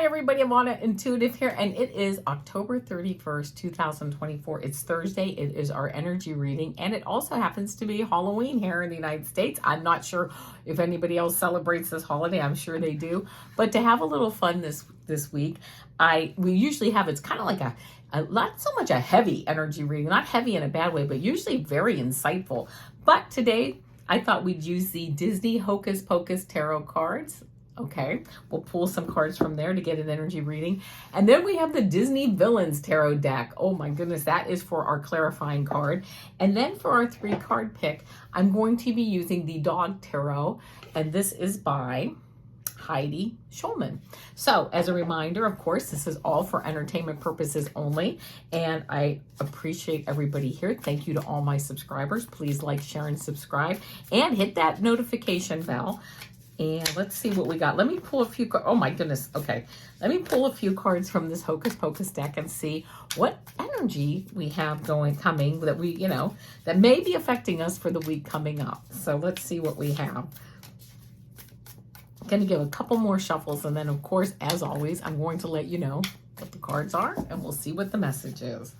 everybody, Avana Intuitive here, and it is October 31st, 2024. It's Thursday. It is our energy reading, and it also happens to be Halloween here in the United States. I'm not sure if anybody else celebrates this holiday. I'm sure they do. But to have a little fun this week, we usually have, it's kind of like a not so much a heavy energy reading, not heavy in a bad way, but usually very insightful. But today, I thought we'd use the Disney Hocus Pocus tarot cards. Okay, we'll pull some cards from there to get an energy reading. And then we have the Disney Villains Tarot deck. Oh my goodness, that is for our clarifying card. And then for our 3-card pick, I'm going to be using the Dog Tarot. And this is by Heidi Schulman. So as a reminder, of course, this is all for entertainment purposes only. And I appreciate everybody here. Thank you to all my subscribers. Please like, share, and subscribe. And hit that notification bell. And let's see what we got. Let me pull a few, oh my goodness, okay. Let me pull a few cards from this Hocus Pocus deck and see what energy we have coming that we, that may be affecting us for the week coming up. So let's see what we have. I'm going to give a couple more shuffles, and then of course, as always, I'm going to let you know what the cards are, and we'll see what the message is.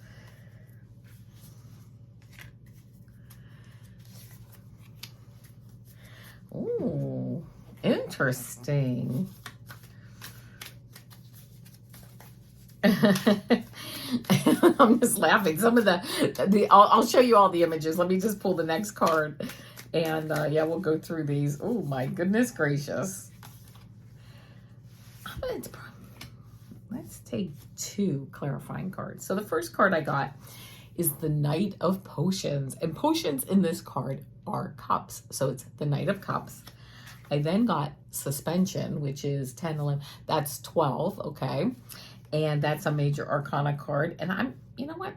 Ooh. Interesting. I'm just laughing. Some of I'll show you all the images. Let me just pull the next card. And yeah, we'll go through these. Oh my goodness gracious. Let's take 2 clarifying cards. So the first card I got is the Knight of Potions. And potions in this card are cups. So it's the Knight of Cups. I then got Suspension, which is 10, 11, that's 12, okay? And that's a major arcana card. And you know what?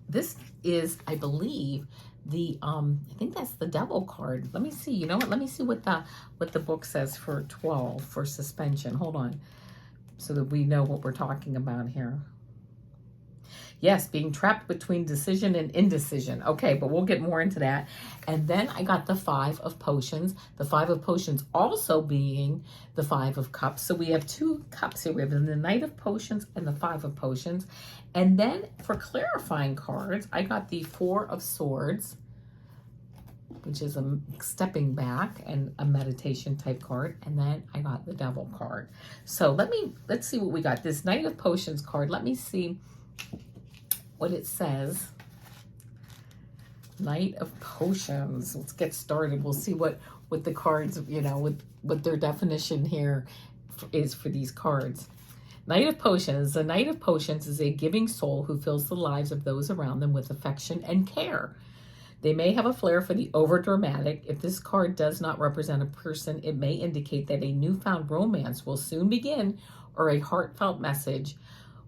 This is, I believe, I think that's the Devil card. Let me see, you know what? Let me see what the book says for 12, for Suspension. Hold on, so that we know what we're talking about here. Yes, being trapped between decision and indecision. Okay, but we'll get more into that. And then I got the 5 of Potions. The 5 of Potions also being the 5 of Cups. So we have 2 cups here. We have the Knight of Potions and the 5 of Potions. And then for clarifying cards, I got the 4 of Swords, which is a stepping back and a meditation type card. And then I got the Devil card. So let's see what we got. This Knight of Potions card, let me see what it says. Knight of Potions. Let's get started. We'll see what the cards, what their definition here is for these cards. Knight of Potions. The Knight of Potions is a giving soul who fills the lives of those around them with affection and care. They may have a flair for the overdramatic. If this card does not represent a person, it may indicate that a newfound romance will soon begin or a heartfelt message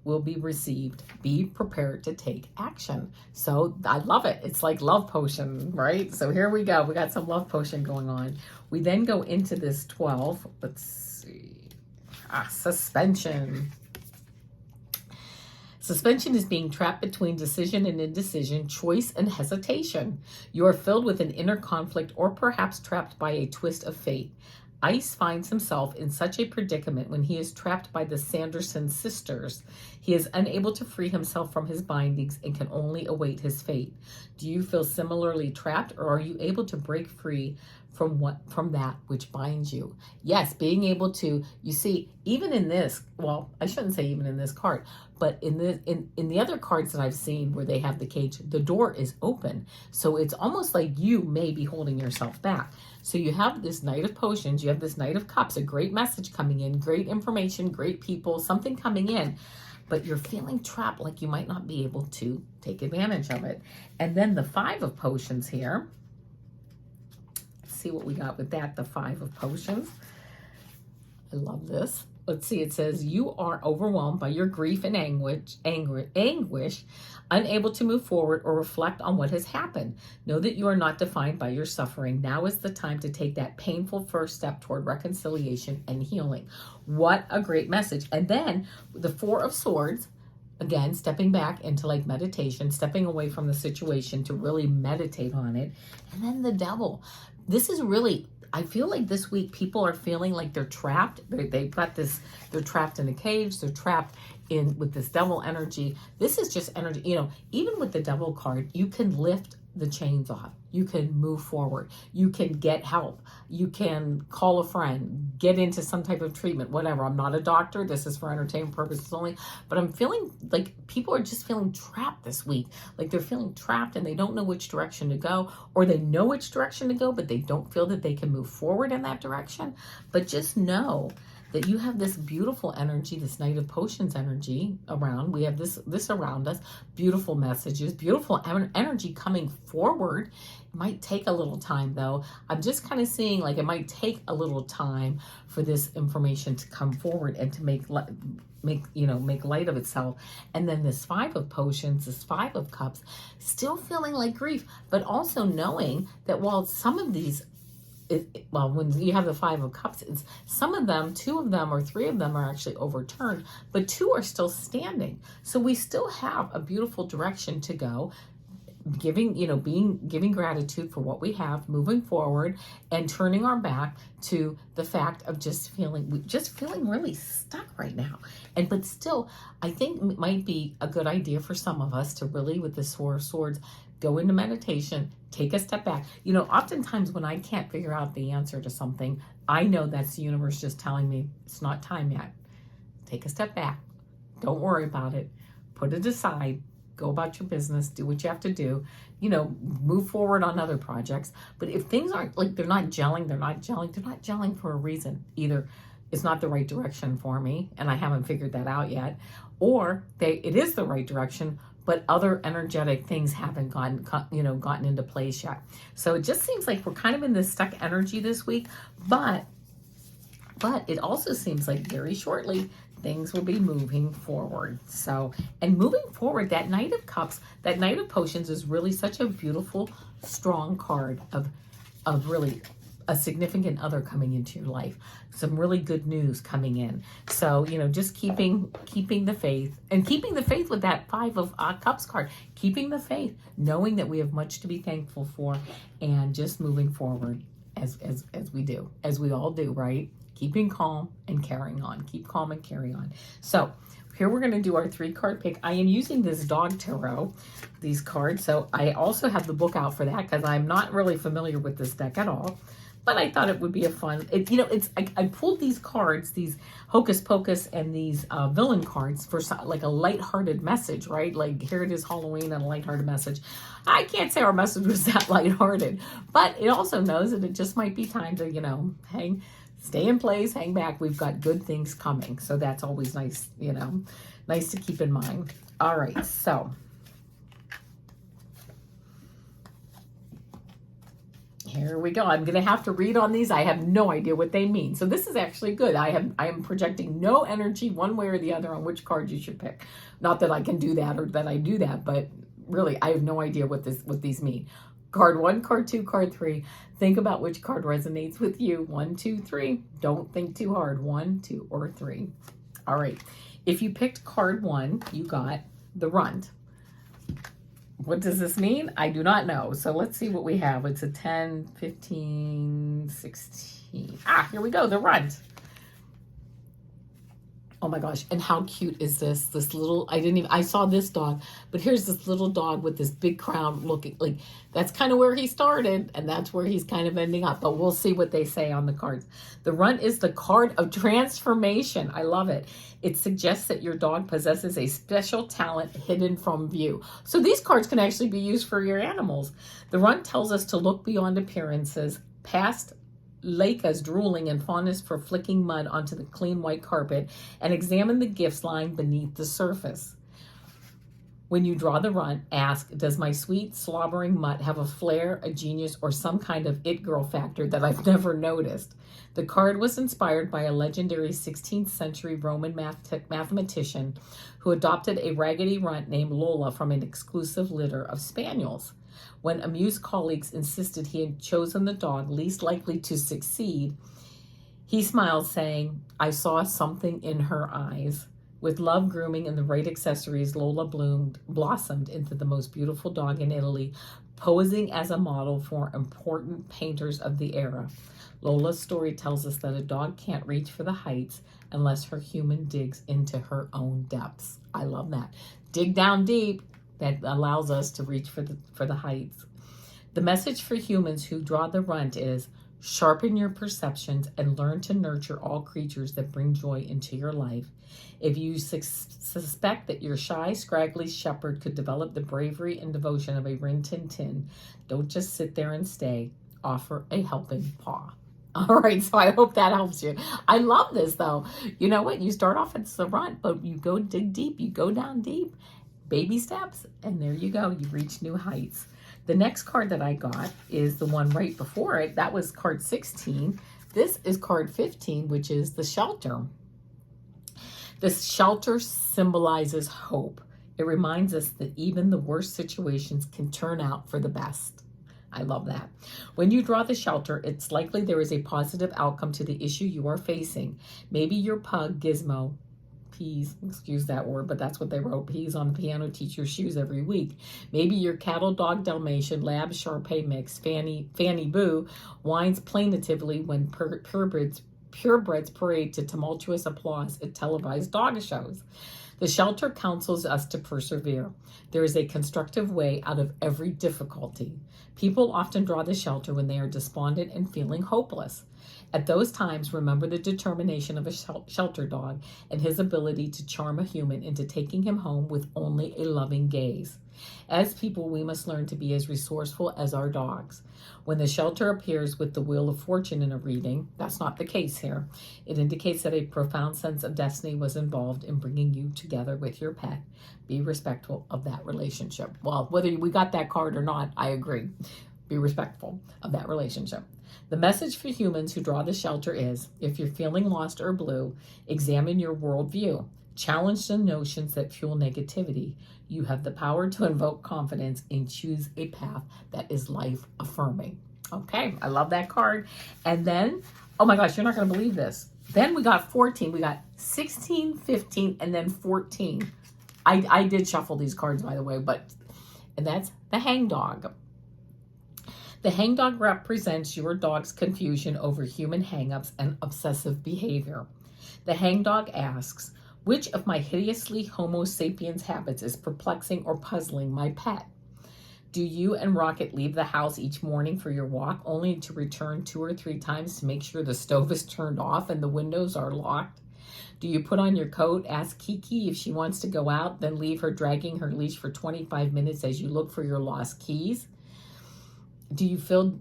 will be received. Be prepared to take action. So I love it. It's like love potion, right? So here we go. We got some love potion going on. We then go into this 12. Let's see. Suspension. Suspension is being trapped between decision and indecision, choice and hesitation. You are filled with an inner conflict or perhaps trapped by a twist of fate. Ice finds himself in such a predicament when he is trapped by the Sanderson sisters. He is unable to free himself from his bindings and can only await his fate. Do you feel similarly trapped, or are you able to break free from that which binds you? Yes, being able to, you see, even in this, well, I shouldn't say even in this card, but in the other cards that I've seen where they have the cage, the door is open. So it's almost like you may be holding yourself back. So you have this Knight of Potions, you have this Knight of Cups, a great message coming in, great information, great people, something coming in, but you're feeling trapped, like you might not be able to take advantage of it. And then the 5 of Potions here. Let's see what we got with that, the 5 of Potions. I love this. Let's see, it says, you are overwhelmed by your grief and anguish, unable to move forward or reflect on what has happened. Know that you are not defined by your suffering. Now is the time to take that painful first step toward reconciliation and healing. What a great message. And then the 4 of Swords, again, stepping back into like meditation, stepping away from the situation to really meditate on it. And then the devil. This is really, I feel like this week people are feeling like they're trapped. They've got this, they're trapped in a cage. They're trapped in with this devil energy. This is just energy, you know, even with the devil card, you can lift the chains off. You can move forward. You can get help. You can call a friend, get into some type of treatment, whatever. I'm not a doctor. This is for entertainment purposes only. But I'm feeling like people are just feeling trapped this week. Like they're feeling trapped and they don't know which direction to go, or they know which direction to go, but they don't feel that they can move forward in that direction. But just know that you have this beautiful energy, this Knight of Potions energy around. We have this around us, beautiful messages, beautiful energy coming forward. It might take a little time though. I'm just kind of seeing like it might take a little time for this information to come forward and to make light of itself. And then this Five of Potions, this Five of Cups, still feeling like grief, but also knowing that while some of these, well, when you have the Five of Cups, it's some of them, two of them or three of them are actually overturned, but two are still standing. So we still have a beautiful direction to go, giving gratitude for what we have, moving forward, and turning our back to the fact of just feeling really stuck right now. But still, I think it might be a good idea for some of us to really, with the Four of Swords, go into meditation, take a step back. You know, oftentimes when I can't figure out the answer to something, I know that's the universe just telling me it's not time yet. Take a step back. Don't worry about it. Put it aside. Go about your business. Do what you have to do. You know, move forward on other projects. But if things aren't like, they're not gelling for a reason. Either it's not the right direction for me and I haven't figured that out yet, or it is the right direction, but other energetic things haven't gotten into place yet. So it just seems like we're kind of in this stuck energy this week, but it also seems like very shortly things will be moving forward. So, and moving forward, that Knight of Cups, that Knight of Potions is really such a beautiful, strong card of really a significant other coming into your life, some really good news coming in. So, you know, just keeping the faith, and keeping the faith with that Five of Cups card, keeping the faith, knowing that we have much to be thankful for, and just moving forward as we all do, right? Keeping calm and carrying on. Keep calm and carry on. So here we're going to do our 3-card pick. I am using this dog tarot, these cards. So I also have the book out for that because I'm not really familiar with this deck at all. But I thought it would be a fun, I pulled these cards, these Hocus Pocus and these villain cards for like a lighthearted message, right? Like here it is, Halloween, and a lighthearted message. I can't say our message was that lighthearted, but it also knows that it just might be time to, stay in place, hang back. We've got good things coming. So that's always nice, nice to keep in mind. All right, so here we go. I'm going to have to read on these. I have no idea what they mean. So this is actually good. I am projecting no energy one way or the other on which card you should pick. Not that I can do that or that I do that, but really I have no idea what these mean. Card 1, card 2, card 3. Think about which card resonates with you. 1, 2, 3. Don't think too hard. 1, 2, or 3. All right. If you picked card 1, you got the Runt. What does this mean? I do not know. So let's see what we have. It's a 10, 15, 16. Here we go. The Runt. Oh my gosh. And how cute is this? This little, I saw this dog, but here's this little dog with this big crown looking like, that's kind of where he started and that's where he's kind of ending up, but we'll see what they say on the cards. The Runt is the card of transformation. I love it. It suggests that your dog possesses a special talent hidden from view. So these cards can actually be used for your animals. The Runt tells us to look beyond appearances, past Leica's drooling and fondness for flicking mud onto the clean white carpet, and examine the gifts lying beneath the surface. When you draw the Runt, ask, does my sweet slobbering mutt have a flair, a genius, or some kind of it girl factor that I've never noticed? The card was inspired by a legendary 16th century Roman mathematician who adopted a raggedy runt named Lola from an exclusive litter of spaniels. When amused colleagues insisted he had chosen the dog least likely to succeed, he smiled, saying, I saw something in her eyes. With love, grooming, and the right accessories, Lola blossomed into the most beautiful dog in Italy, posing as a model for important painters of the era. Lola's story tells us that a dog can't reach for the heights unless her human digs into her own depths. I love that. Dig down deep. That allows us to reach for the heights. The message for humans who draw the runt is sharpen your perceptions and learn to nurture all creatures that bring joy into your life. If you suspect that your shy, scraggly shepherd could develop the bravery and devotion of a Rin Tin Tin, don't just sit there and stay. Offer a helping paw. All right, so I hope that helps you. I love this, though. You know what? You start off at the runt, but you go dig deep. You go down deep. Baby steps, and there you go. You reach new heights. The next card that I got is the one right before it. That was card 16. This is card 15, which is the shelter. The shelter symbolizes hope. It reminds us that even the worst situations can turn out for the best. I love that. When you draw the shelter, it's likely there is a positive outcome to the issue you are facing. Maybe your pug, Gizmo, peas, excuse that word, but that's what they wrote, peas on the piano teacher's shoes every week. Maybe your cattle dog Dalmatian lab Shar-Pei mix, Fanny Boo, whines plaintively when purebreds parade to tumultuous applause at televised dog shows. The shelter counsels us to persevere. There is a constructive way out of every difficulty. People often draw the shelter when they are despondent and feeling hopeless. At those times, remember the determination of a shelter dog and his ability to charm a human into taking him home with only a loving gaze. As people, we must learn to be as resourceful as our dogs. When the shelter appears with the Wheel of Fortune in a reading, that's not the case here. It indicates that a profound sense of destiny was involved in bringing you together with your pet. Be respectful of that relationship. Well, whether we got that card or not, I agree. Be respectful of that relationship. The message for humans who draw the shelter is, if you're feeling lost or blue, examine your worldview. Challenge the notions that fuel negativity. You have the power to invoke confidence and choose a path that is life-affirming. Okay, I love that card. And then, oh my gosh, you're not going to believe this. Then we got 14. We got 16, 15, and then 14. I did shuffle these cards, by the way, and that's the hangdog. The hangdog represents your dog's confusion over human hangups and obsessive behavior. The hangdog asks, which of my hideously Homo sapiens habits is perplexing or puzzling my pet? Do you and Rocket leave the house each morning for your walk only to return 2 or 3 times to make sure the stove is turned off and the windows are locked? Do you put on your coat, ask Kiki if she wants to go out, then leave her dragging her leash for 25 minutes as you look for your lost keys? Do you fill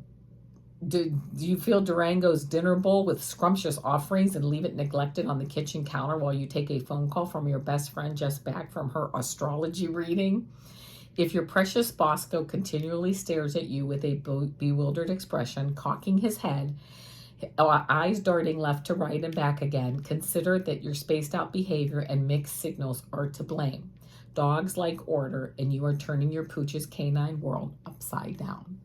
Durango's dinner bowl with scrumptious offerings and leave it neglected on the kitchen counter while you take a phone call from your best friend just back from her astrology reading? If your precious Bosco continually stares at you with a bewildered expression, cocking his head, eyes darting left to right and back again, consider that your spaced out behavior and mixed signals are to blame. Dogs like order, and you are turning your pooch's canine world upside down.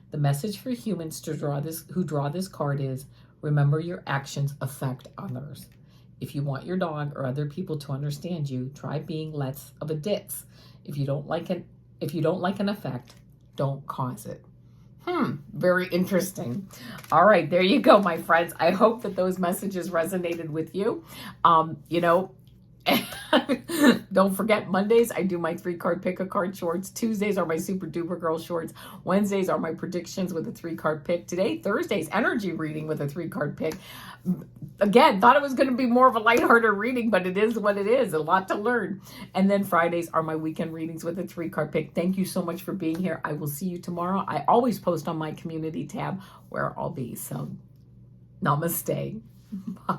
The message for humans who draw this card is, remember your actions affect others. If you want your dog or other people to understand you, try being less of a ditz. If you don't like an effect, don't cause it. Very interesting. All right, there you go, my friends. I hope that those messages resonated with you. Don't forget, Mondays, I do my 3-card pick-a-card shorts. Tuesdays are my Super Duper Girl shorts. Wednesdays are my predictions with a 3-card pick. Today, Thursday's energy reading with a 3-card pick. Again, thought it was going to be more of a lighthearted reading, but it is what it is. A lot to learn. And then Fridays are my weekend readings with a 3-card pick. Thank you so much for being here. I will see you tomorrow. I always post on my community tab where I'll be. So, namaste. Bye.